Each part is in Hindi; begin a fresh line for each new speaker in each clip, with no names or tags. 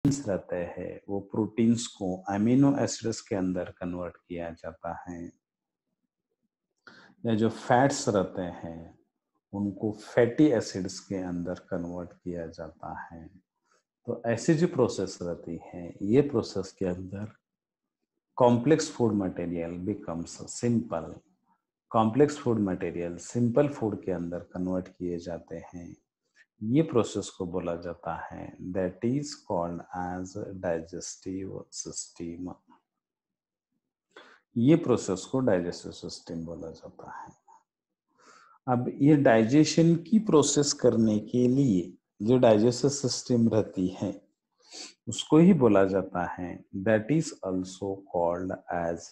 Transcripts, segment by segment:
रहते हैं वो प्रोटीन्स को अमीनो एसिड्स के अंदर कन्वर्ट किया जाता है, या जो फैट्स रहते हैं उनको फैटी एसिड्स के अंदर कन्वर्ट किया जाता है। तो ऐसी जो प्रोसेस रहती है, ये प्रोसेस के अंदर complex food material becomes simple. Complex food material simple food के अंदर कन्वर्ट किए जाते हैं। ये प्रोसेस को बोला जाता है that is called as digestive system. ये प्रोसेस को डाइजेस्टिव सिस्टम बोला जाता है। अब ये डाइजेशन की प्रोसेस करने के लिए जो डाइजेस्टिव सिस्टम रहती है उसको ही बोला जाता है that is also called as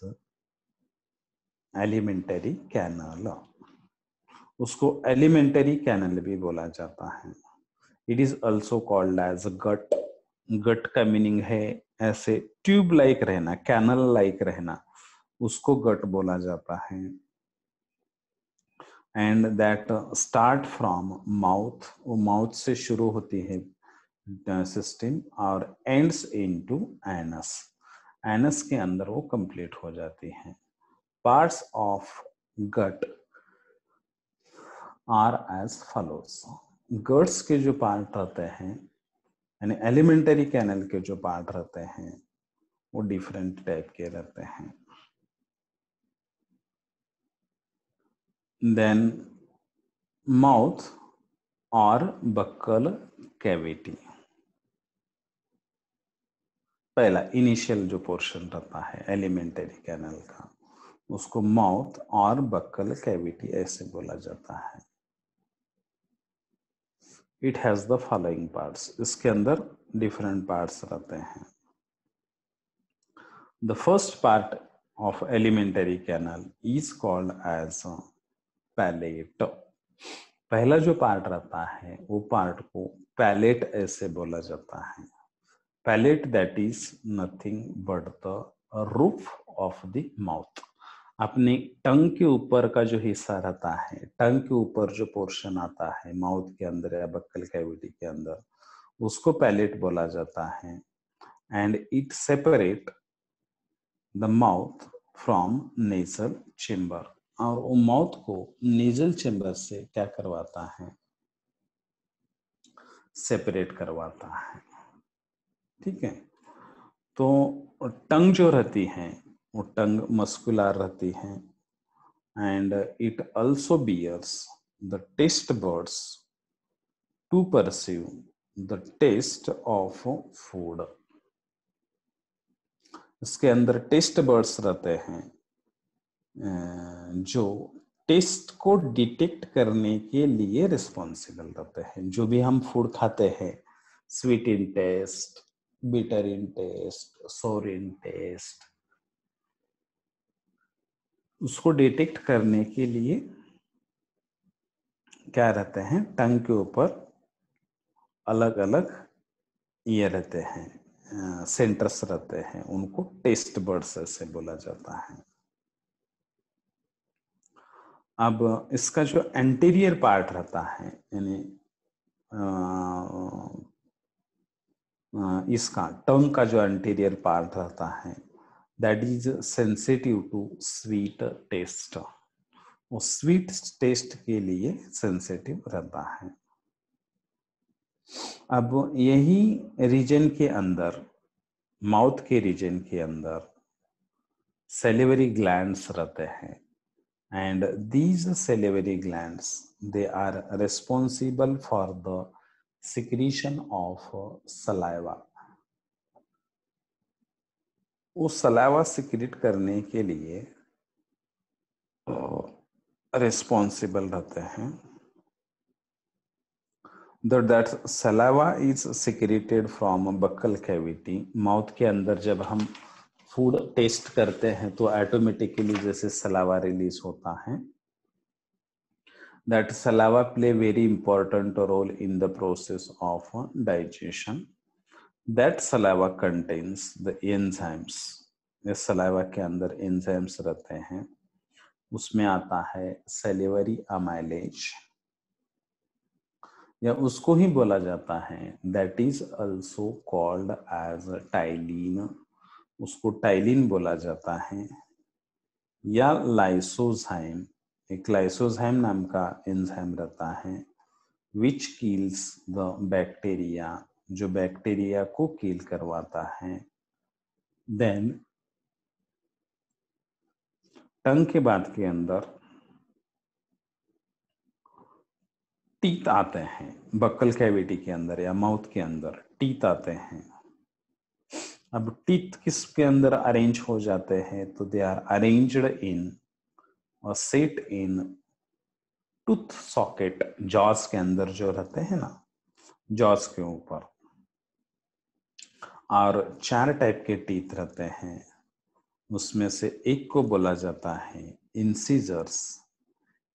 alimentary canal. उसको एलिमेंटरी कैनल भी बोला जाता है। It is also called as gut. Gut का मीनिंग है ऐसे ट्यूब लाइक रहना, कैनल लाइक रहना, उसको गट बोला जाता है। And that start from mouth, वो माउथ से शुरू होती है सिस्टम और एंड्स इनटू एनस। एनस के अंदर वो कंप्लीट हो जाती है। Parts of gut are as follows. Guts के जो पार्ट रहते हैं, यानी एलिमेंटरी कैनल के जो पार्ट रहते हैं, वो डिफरेंट टाइप के रहते हैं। देन माउथ और बक्कल कैविटी, पहला इनिशियल जो पोर्शन रहता है एलिमेंटरी कैनल का, उसको माउथ और बक्कल कैविटी ऐसे बोला जाता है। It has the following parts, इसके अंदर डिफरेंट पार्ट्स रहते हैं। The first part of alimentary canal is called as palate. पहला जो पार्ट रहता है वो पार्ट को पैलेट ऐसे बोला जाता है। Palate that is nothing but the roof of the mouth. अपने टंग के ऊपर का जो हिस्सा रहता है, टंग के ऊपर जो पोर्शन आता है माउथ के अंदर या बक्कल कैविटी के अंदर, उसको पैलेट बोला जाता है। And it separate the mouth from nasal chamber. और वो माउथ को नेजल चेम्बर से क्या करवाता है, सेपरेट करवाता है। ठीक है। तो टंग जो रहती है वो टंग मस्कुलर रहती है and it also bears the taste birds to perceive the taste of food. इसके अंदर टेस्ट बर्ड्स रहते हैं जो टेस्ट को डिटेक्ट करने के लिए रिस्पॉन्सिबल रहते हैं। जो भी हम फूड खाते हैं, sweet in taste, bitter in taste, sour in test, उसको डिटेक्ट करने के लिए क्या रहते हैं, टंग के ऊपर अलग अलग ये रहते हैं, सेंटर्स रहते हैं, उनको टेस्ट बर्ड्स ऐसे बोला जाता है। अब इसका जो एंटीरियर पार्ट रहता है, यानी इसका टंग का जो एंटीरियर पार्ट रहता है, that is sensitive to sweet taste. वो स्वीट टेस्ट के लिए सेंसिटिव रहता है। अब यही रीजन के अंदर, माउथ के रीजन के अंदर सेलिवरी ग्लैंड्स रहते हैं and these salivary glands they are responsible for the secretion of saliva. वो सलाइवा सिक्रीट करने के लिए रिस्पॉन्सिबल रहते हैं। That saliva is secreted from buccal cavity। Mouth के अंदर जब हम फूड टेस्ट करते हैं तो ऑटोमेटिकली जैसे सलावा रिलीज होता है। That saliva play very important role in the process of digestion। That saliva contains the enzymes। इस सलाइवा के अंदर एंजाइम्स रहते हैं, उसमें आता है सेलिवरी अमाइलेज। या उसको ही बोला जाता है, that is also called as ptyalin, उसको टाइलिन बोला जाता है। या लाइसोजाइम, एक लाइसोजाइम नाम का एंजाइम रहता है, विच किल्स द बैक्टीरिया, जो बैक्टीरिया को किल करवाता है। देन टंग के बाद के अंदर टीथ आते हैं, बक्कल कैविटी के अंदर या माउथ के अंदर टीथ आते हैं। अब टीथ किसके अंदर अरेंज हो जाते हैं, तो दे आर अरेंज्ड इन और सेट इन टूथ सॉकेट, जॉस के अंदर जो रहते हैं ना, जॉस के ऊपर। और 4 टाइप के टीथ रहते हैं, उसमें से एक को बोला जाता है इंसीजर्स।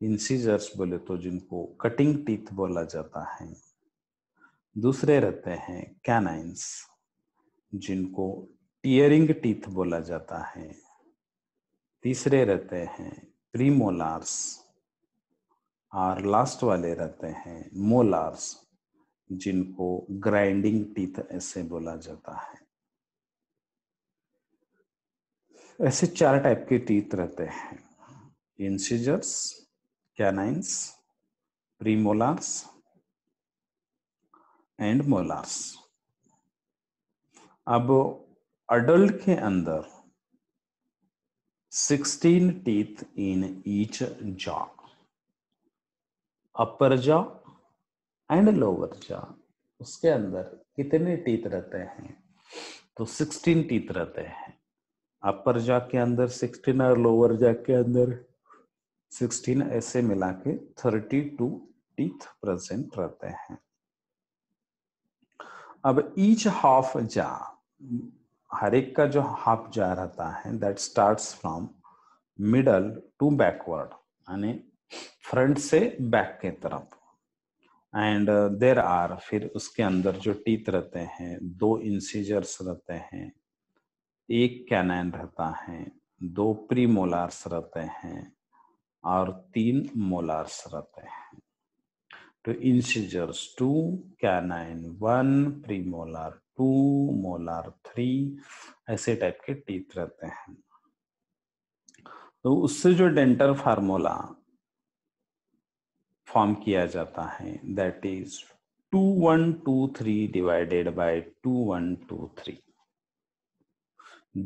इंसीजर्स बोले तो जिनको कटिंग टीथ बोला जाता है। दूसरे रहते हैं कैनाइंस, जिनको टीयरिंग टीथ बोला जाता है। तीसरे रहते हैं प्रीमोलार्स, और लास्ट वाले रहते हैं मोलार्स, जिनको ग्राइंडिंग टीथ ऐसे बोला जाता है। ऐसे 4 टाइप के टीथ रहते हैं, इंसिजर्स, कैनाइंस, प्रीमोलार्स एंड मोलार्स। अब अडल्ट के अंदर 16 teeth in each jaw, upper jaw and lower jaw, उसके अंदर कितने टीथ रहते हैं, तो 16 टीथ रहते हैं। अपर जॉ के अंदर 16 और लोअर जॉ के अंदर 16, ऐसे मिला के 32 टीथ प्रेजेंट रहते हैं। अब ईच हाफ जा, हर एक का जो हाफ जा रहता है, that starts from middle to backward, यानी फ्रंट से बैक के तरफ। एंड देर आर, फिर उसके अंदर जो टीथ रहते हैं, 2 इंसीजर्स रहते हैं, 1 कैनाइन रहता है, 2 प्रीमोलार्स रहते हैं और 3 मोलार्स रहते हैं। तो इंसीजर्स 2, कैनाइन 1, प्रीमोलार 2, मोलार 3, ऐसे टाइप के टीथ रहते हैं। तो उससे जो डेंटल फार्मूला फॉर्म किया जाता है, that is 2123 divided by 2123।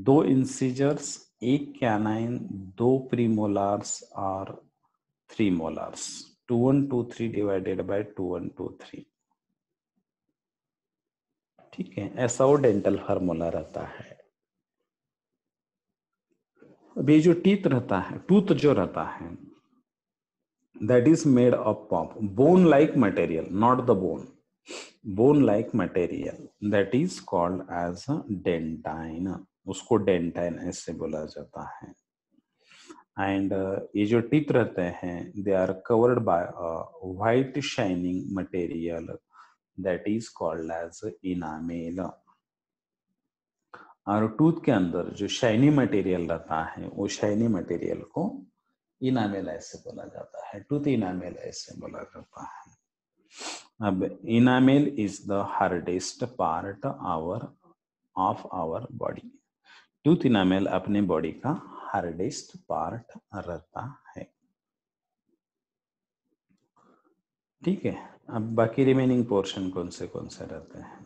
2 incisors, 1 canine, 2 प्रीमोलार्स और 3 मोलार्स, 2123 डिवाइडेड बाय 2123। ठीक है, ऐसा वो डेंटल फार्मूला रहता है। अब ये जो टीथ रहता है, टूथ जो रहता है, that is made up of bone like material, not the bone like material, that is called as a dentine, उसको डेंटाइन ऐसे बोला जाता है। एंड ये जो टीथ रहते हैं, they are covered by white shining material, that is called as enamel. और टूथ के अंदर जो शाइनी मटेरियल रहता है, वो शाइनी मटेरियल को इनामेल ऐसे बोला जाता है, टूथ इनामेल ऐसे बोला जाता है। अब enamel is the hardest part of our body. Tooth enamel अपने बॉडी का हार्डेस्ट पार्ट रहता है। ठीक है, अब बाकी रिमेनिंग पोर्शन कौन से रहते हैं।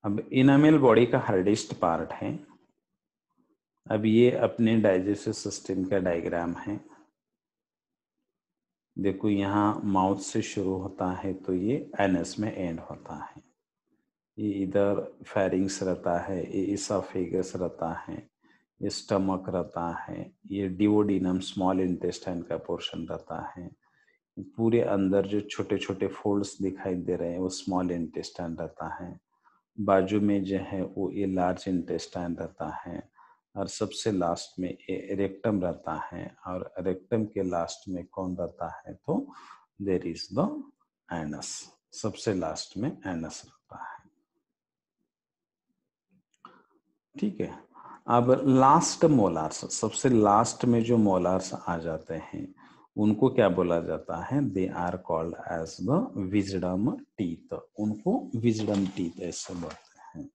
अब इनामेल बॉडी का हार्डेस्ट पार्ट है। अब ये अपने डाइजेस्टिव सिस्टम का डायग्राम है। देखो, यहाँ माउथ से शुरू होता है तो ये एनस में एंड होता है। ये इधर फेरिंग्स रहता है, ये इसोफेगस रहता है, ये स्टमक रहता है, ये डिओडिनम स्मॉल इंटेस्टाइन का पोर्शन रहता है। पूरे अंदर जो छोटे छोटे फोल्ड्स दिखाई दे रहे हैं, वो स्मॉल इंटेस्टाइन रहता है। बाजू में जो है वो ये लार्ज इंटेस्टाइन रहता है। और सबसे लास्ट में रेक्टम रहता है, और रेक्टम के लास्ट में कौन रहता है, तो देयर इज द एनस, सबसे लास्ट में एनस रहता है। ठीक है, अब लास्ट मोलार्स, सबसे लास्ट में जो मोलार्स आ जाते हैं उनको क्या बोला जाता है? They are called as the wisdom teeth. उनको विजडम टीथ ऐसे बोलते हैं।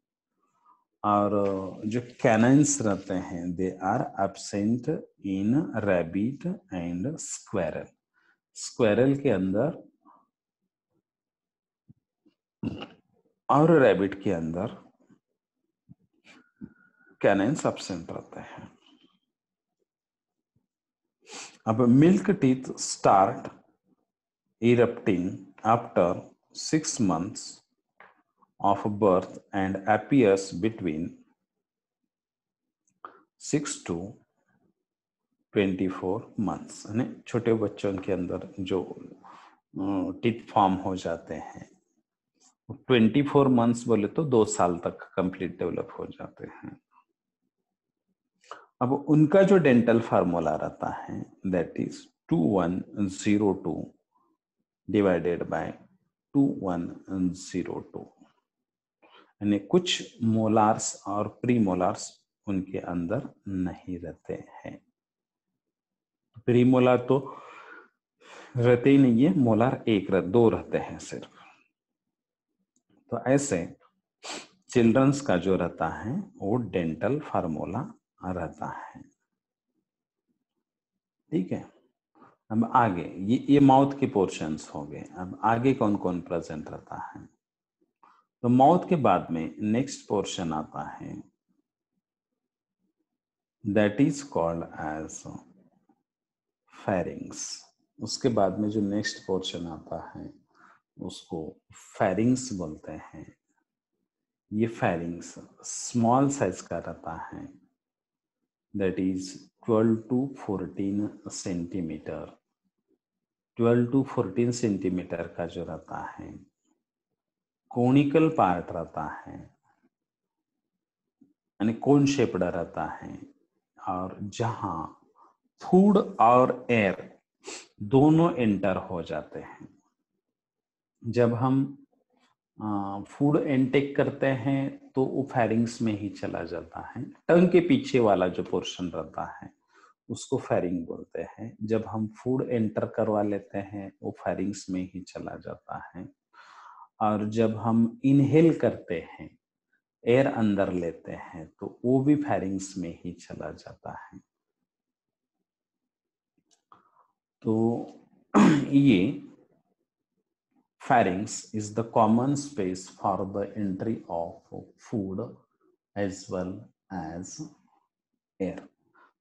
और जो कैनाइंस रहते हैं they are absent in rabbit and squirrel. Squirrel के अंदर और रैबिट के अंदर कैनाइंस एब्सेंट रहते हैं। अब milk teeth start erupting after 6 months of birth and appears between 6 to 24 months। यानी छोटे बच्चों के अंदर जो टीथ फॉर्म हो जाते हैं 24 मंथ्स बोले तो 2 साल तक कंप्लीट डेवलप हो जाते हैं। अब उनका जो डेंटल फार्मूला रहता है दैट इज 2102 डिवाइडेड बाय 2102। यानी कुछ मोलार्स और प्री मोलार्स उनके अंदर नहीं रहते हैं। प्री मोलार तो रहते ही नहीं है, मोलार दो रहते हैं सिर्फ। तो ऐसे चिल्ड्रंस का जो रहता है वो डेंटल फार्मूला रहता है। ठीक है, अब आगे ये माउथ के पोर्शंस हो गए। अब आगे कौन कौन प्रेजेंट रहता है? तो माउथ के बाद में नेक्स्ट पोर्शन आता है that is called as pharynx. उसके बाद में जो नेक्स्ट पोर्शन आता है उसको फेरिंग्स बोलते हैं। ये फेरिंग्स स्मॉल साइज का रहता है that is 12 to 14 centimetre. 12 to 14 centimetre का जो रहता है कोनिकल पार्ट रहता है, यानी कोन शेप्ड रहता है। और जहां फूड और एयर दोनों एंटर हो जाते हैं। जब हम फूड इनटेक करते हैं तो वो फेरिंग्स में ही चला जाता है। टंग के पीछे वाला जो पोर्शन रहता है उसको फेरिंग बोलते हैं। जब हम फूड एंटर करवा लेते हैं वो फेरिंग्स में ही चला जाता है। और जब हम इनहेल करते हैं, एयर अंदर लेते हैं, तो वो भी फेरिंग्स में ही चला जाता है। तो ये pharynx is the common space for the entry of food as well as air।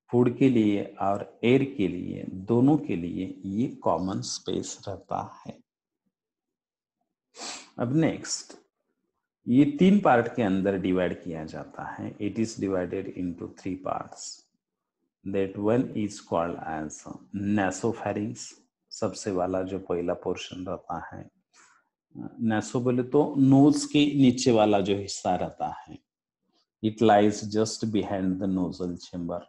Food के लिए और एयर के लिए, दोनों के लिए ये कॉमन स्पेस रहता है। अब नेक्स्ट ये 3 पार्ट के अंदर डिवाइड किया जाता है। It is divided into 3 parts. That one is called as nasopharynx. सबसे वाला जो पहला पोर्शन रहता है, नासो बोले तो नोज के नीचे वाला जो हिस्सा रहता है, it lies just behind the nasal chamber.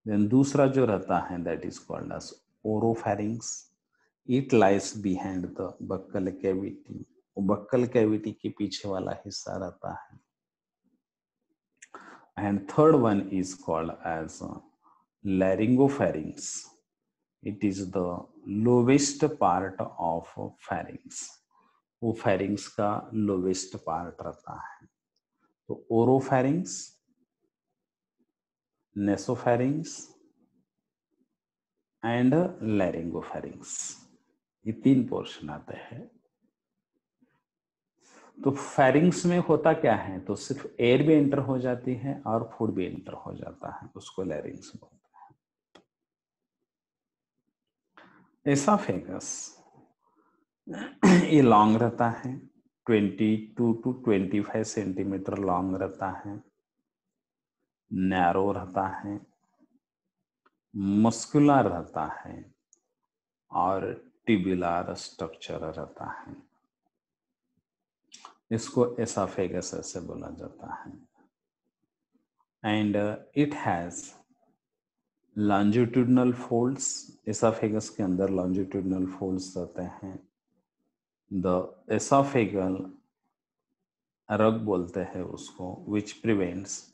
Then दूसरा जो रहता है that is called as oropharynx. It lies behind the buccal cavity. Buccal cavity के पीछे वाला हिस्सा रहता है। And third one is called as laryngopharynx। It is the lowest part of pharynx। वो फेरिंग्स का लोवेस्ट पार्ट रहता है। तो ओरोफेरिंग्स, नेसोफेरिंग्स एंड लैरिंगोफेरिंग्स, ये 3 पोर्शन आते हैं। तो फेरिंग्स में होता क्या है, तो सिर्फ एयर भी एंटर हो जाती है और फूड भी एंटर हो जाता है, उसको लैरिंग्स बोलते हैं। एसोफेगस ये लॉन्ग रहता है, 22 to 25 सेंटीमीटर लॉन्ग रहता है, नैरो रहता है, मस्कुलर रहता है और ट्यूबुलर स्ट्रक्चर रहता है। इसको एसोफेगस ऐसे बोला जाता है। And it has longitudinal folds. Oesophagus के अंदर लॉन्जिट्यूडनल फोल्ड्स रहते हैं। द एसोफेगल रग बोलते हैं उसको, which prevents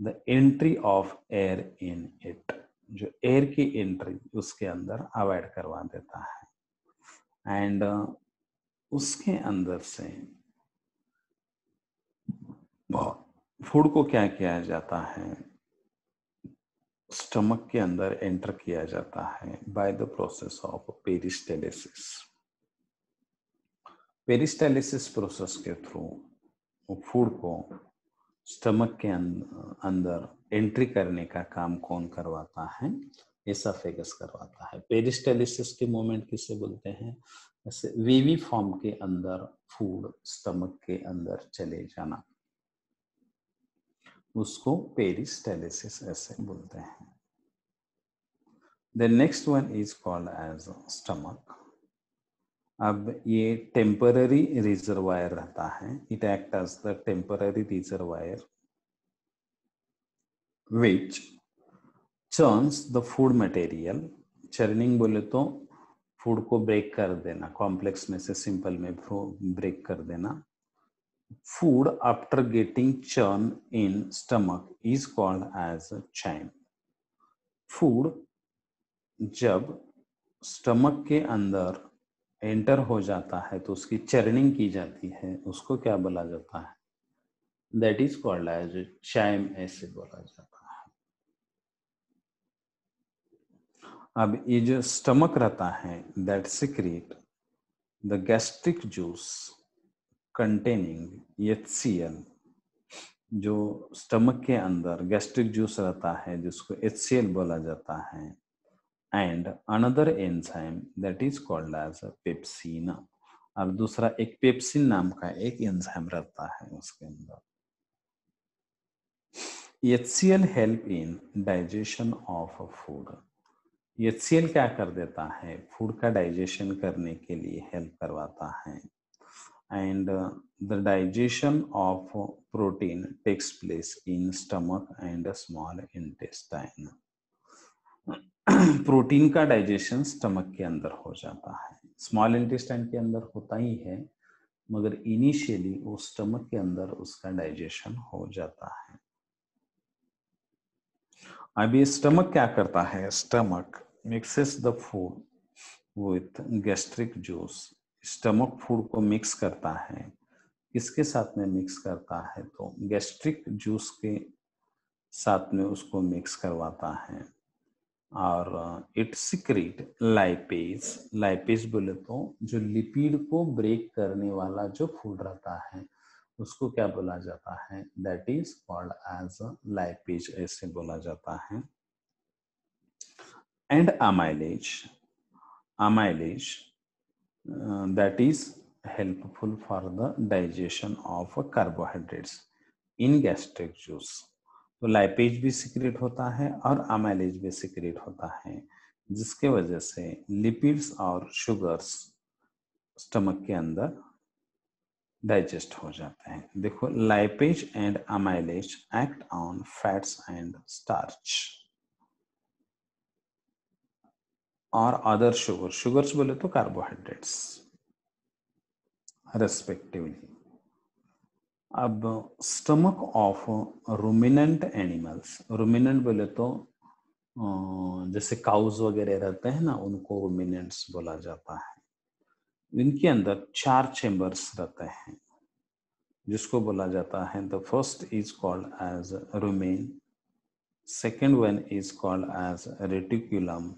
the entry of air in it, जो एयर की एंट्री उसके अंदर अवॉइड करवा देता है। एंड उसके अंदर से फूड को क्या किया जाता है, स्टमक के अंदर एंटर किया जाता है by the process of peristalsis. Peristalsis process के थ्रू फूड को स्टमक के अंदर एंट्री करने का काम कौन करवाता है, एसोफेगस करवाता है। पेरिस्टालिसिस के मोमेंट किसे बोलते हैं, जैसे वीवी फॉर्म के अंदर फूड स्टमक के अंदर चले जाना, उसको पेरिस्टालिसिस ऐसे बोलते हैं। The next one is called as stomach. अब ये टेम्पररी रिजर्वायर रहता है, it act as the temporary reservoir which churns the food material. Churning बोले तो फूड को ब्रेक कर देना, कॉम्प्लेक्स में से सिंपल में ब्रेक कर देना। Food after getting churn in stomach is called as chyme. Food जब स्टमक के अंदर एंटर हो जाता है तो उसकी चर्निंग की जाती है, उसको क्या बोला जाता है, that is called as chyme ऐसे बोला जाता है। अब ये जो स्टमक रहता है that secrete the gastric juice containing HCl, जो स्टमक के अंदर गैस्ट्रिक जूस रहता है जिसको HCl बोला जाता है, and another enzyme that is called as pepsin. अब दूसरा एक पेप्सिन नाम का एक एंजाइम रहता है उसके अंदर। HCl help in digestion of food. HCl क्या कर देता है, फूड का डाइजेशन करने के लिए हेल्प करवाता है। And the digestion of protein takes place in stomach and small intestine. Protein का डाइजेशन स्टमक के अंदर हो जाता है, स्मॉल इंटेस्टाइन के अंदर होता ही है, मगर इनिशियली वो स्टमक के अंदर उसका डाइजेशन हो जाता है। अब ये स्टमक क्या करता है, stomach mixes the food with gastric juice. Stomach food को मिक्स करता है, किसके साथ में मिक्स करता है, तो गैस्ट्रिक जूस के साथ में उसको मिक्स करवाता है। और इट सिक्रेट लाइपेज। लाइपेज बोले तो जो लिपिड को ब्रेक करने वाला जो फूड रहता है उसको क्या बोला जाता है, that is called as lipase ऐसे बोला जाता है। And amylase, amylase that is helpful for the digestion of carbohydrates in gastric juice। तो लाइपेज भी सिक्रेट होता है और अमाइलेज भी सिक्रेट होता है, जिसके वजह से लिपिड्स और शुगर्स स्टमक के अंदर डाइजेस्ट हो जाते हैं। देखो, lipase and amylase act on fats and starch और अदर शुगर, शुगर्स बोले तो कार्बोहाइड्रेट्स रेस्पेक्टिवली। अब stomach of ruminant animals, ruminant बोले तो जैसे काउज वगैरह रहते हैं ना, उनको रूमिनेंट्स बोला जाता है। इनके अंदर 4 चेम्बर्स रहते हैं जिसको बोला जाता है, the first is called as rumen, second one is called as reticulum,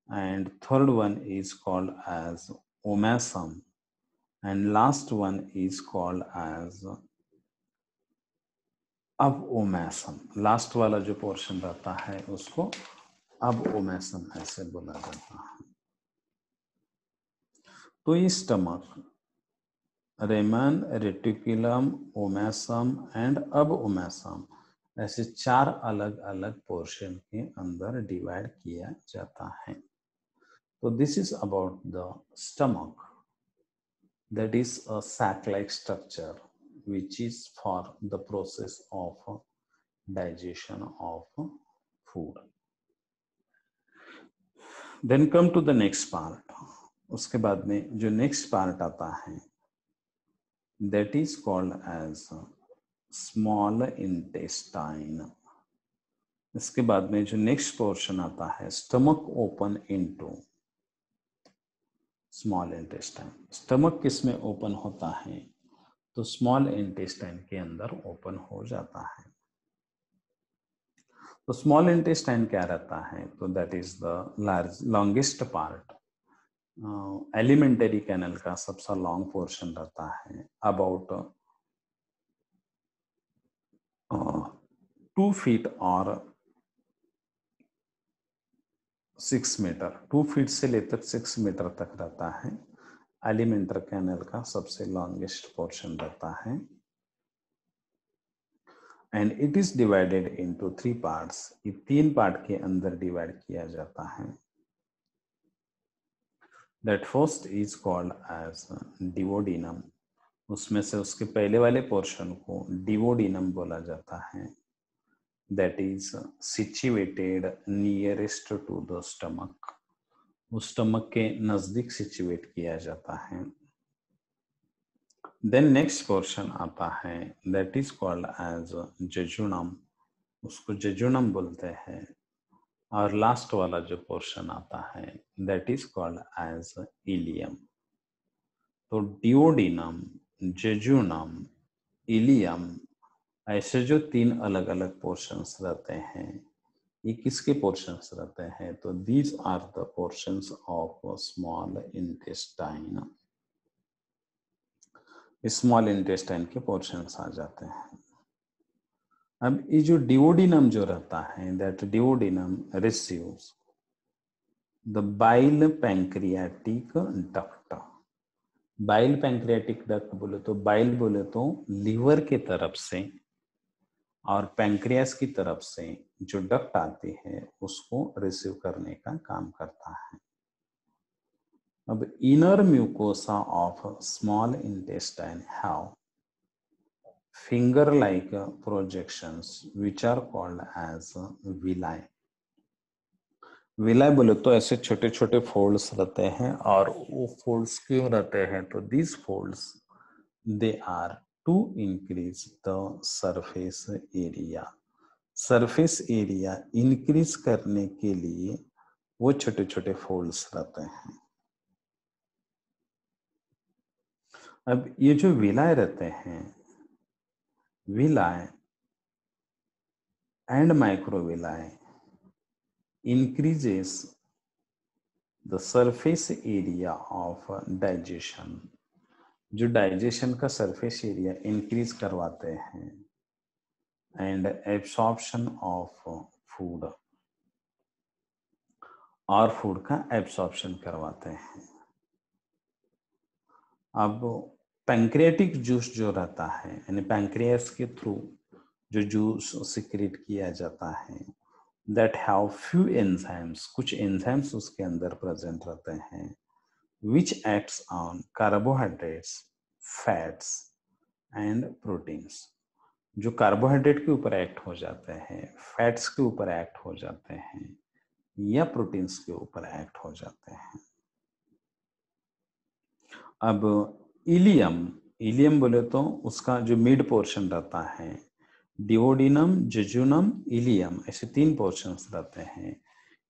and third one is called as omasum, and last one is called as abomasum. Last वाला जो पोर्शन रहता है उसको अब ओमेसम ऐसे बोला जाता है। तो ये stomach rumen, reticulum, omasum and abomasum ऐसे 4 अलग अलग पोर्शन के अंदर डिवाइड किया जाता है। तो this is about the stomach, that is a sac like structure which is for the process of digestion of food. Then come to the next part. उसके बाद में जो नेक्स्ट पार्ट आता है that is called as small intestine. इसके बाद में जो नेक्स्ट पोर्शन आता है, stomach open into small intestine. Stomach किस में ओपन होता है? तो स्मॉल इंटेस्टाइन के अंदर ओपन हो जाता है। तो स्मॉल इंटेस्टाइन क्या रहता है? तो that is the longest part. Alimentary canal का सबसे लॉन्ग पोर्शन रहता है, अबाउट 2 फीट और 6 मीटर, 2 फीट से लेकर 6 मीटर तक रहता है। एलिमेंटर कैनल का सबसे लॉन्गेस्ट पोर्शन रहता है, and it is divided into 3 parts. ये 3 पार्ट के अंदर डिवाइड किया जाता है। That first is called as duodenum. उसमें से उसके पहले वाले पोर्शन को डिवोडिनम बोला जाता है। That is situated nearest to the stomach. उस स्टमक के नजदीक सिचुएट किया जाता है। देन नेक्स्ट पोर्शन आता है, that is called as jejunum. उसको जेजुनम बोलते हैं। और लास्ट वाला जो पोर्शन आता है, that is called as ileum. तो डिओडिनम, जेजुनम, इलियम, ऐसे जो 3 अलग अलग पोर्शंस रहते हैं, ये किसके पोर्शंस रहते हैं? तो these are the portions of small intestine. Small intestine के पोर्शंस आ जाते हैं। अब ये जो डिओडिनम जो रहता है, that duodenum receives the bile pancreatic duct. Bile pancreatic duct बोले तो, बाइल बोले तो लीवर की तरफ से और पैंक्रियास की तरफ से जो डक्ट आती है उसको रिसीव करने का काम करता है। अब inner mucosa of small intestine have finger like projections which are called as villi. Villi बोले तो ऐसे छोटे छोटे फोल्ड्स रहते हैं, और वो फोल्ड्स क्यों रहते हैं? तो these folds they are to increase the surface area. Surface area increase करने के लिए वो छोटे छोटे फोल्ड्स रहते हैं। अब ये जो विलाय रहते हैं, villi and microvilli increases the surface area of digestion. जो डाइजेशन का सरफेस एरिया इंक्रीज करवाते हैं, एंड एब्सॉर्प्शन ऑफ फूड, और फूड का एब्सॉर्प्शन करवाते हैं। अब पैंक्रियाटिक जूस जो रहता है, यानी पैंक्रियास के थ्रू जो जूस सिक्रेट किया जाता है, दैट हैव फ्यू एंजाइम्स, कुछ एंजाइम्स उसके अंदर प्रेजेंट रहते हैं, which acts on carbohydrates, fats and proteins. जो कार्बोहाइड्रेट के ऊपर एक्ट हो जाते हैं, फैट्स के ऊपर एक्ट हो जाते हैं, या प्रोटीन्स के ऊपर एक्ट हो जाते हैं। अब इलियम, इलियम बोले तो उसका जो मिड पोर्शन रहता है, डिओडिनम, जेजुनम, इलियम, ऐसे 3 पोर्शंस रहते हैं।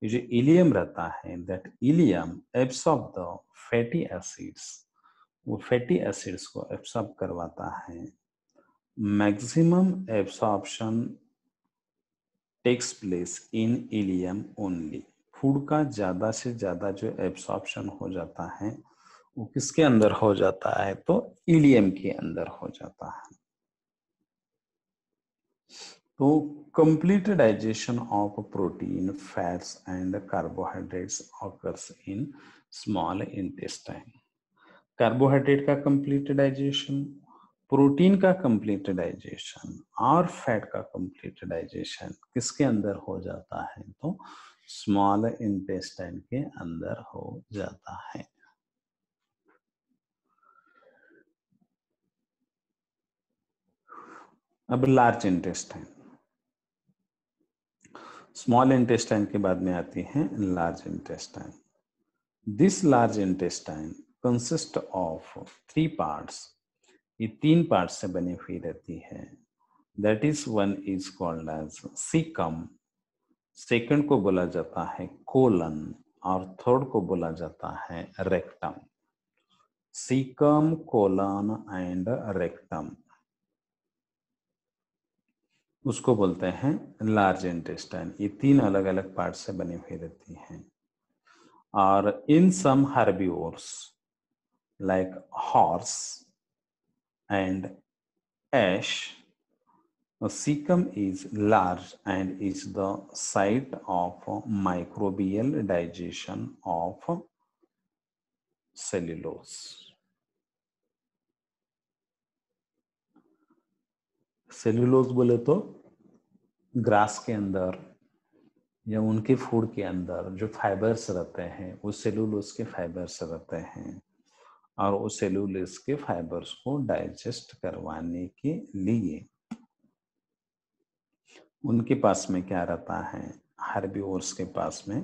ये जो इलियम रहता है, that ileum absorb the fatty acids, वो फैटी एसिड्स को एब्सॉर्ब करवाता है। Maximum absorption takes place in ileum only. Food का ज्यादा से ज्यादा जो एब्सॉर्प्शन हो जाता है वो किसके अंदर हो जाता है? तो इलियम के अंदर हो जाता है। तो complete digestion of protein, fats and carbohydrates occurs in small intestine. Carbohydrate का कंप्लीट डाइजेशन, प्रोटीन का कंप्लीट डाइजेशन और फैट का कंप्लीट डाइजेशन किसके अंदर हो जाता है? तो स्मॉल इंटेस्टाइन के अंदर हो जाता है। अब लार्ज इंटेस्टाइन, स्मॉल इंटेस्टाइन के बाद में आती है large intestine. This large intestine consist of 3 parts. ये 3 पार्ट से बनी हुई रहती है। That is one is called as caecum, second को बोला जाता है कोलन और थर्ड को बोला जाता है rectum. Caecum, colon and rectum उसको बोलते हैं लार्ज इंटेस्टाइन। ये तीन अलग अलग पार्ट से बनी हुई रहती हैं। और in some herbivores like horse and ass, cecum is large and is the site of microbial digestion of cellulose. Cellulose बोले तो ग्रास के अंदर या उनके फूड के अंदर जो फाइबर्स रहते हैं वो सेल्यूलोज के फाइबर्स रहते हैं, और वो सेल्यूलोज के फाइबर्स को डाइजेस्ट करवाने के लिए उनके पास में क्या रहता है, हर्बिवोर्स के पास में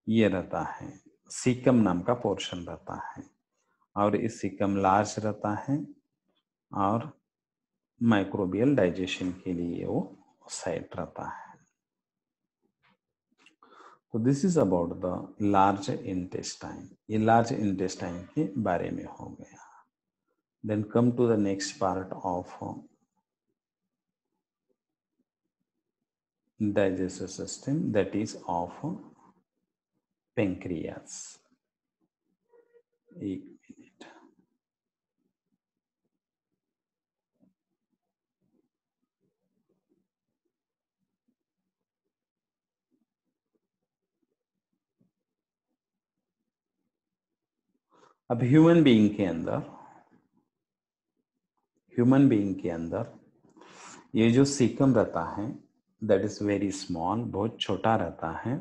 ये रहता है, सीकम नाम का पोर्शन रहता है, और इस सीकम लार्ज रहता है और माइक्रोबियल डाइजेशन के लिए वो साइट रहता है। तो this is about the large intestine. ये लार्ज इंटेस्टाइन के बारे में हो गया। Then come to the next part of digestive system, that is of pancreas. एक मिनट, अब ह्यूमन बीइंग के अंदर ये जो सीकम रहता है दैट इज वेरी स्मॉल, बहुत छोटा रहता है,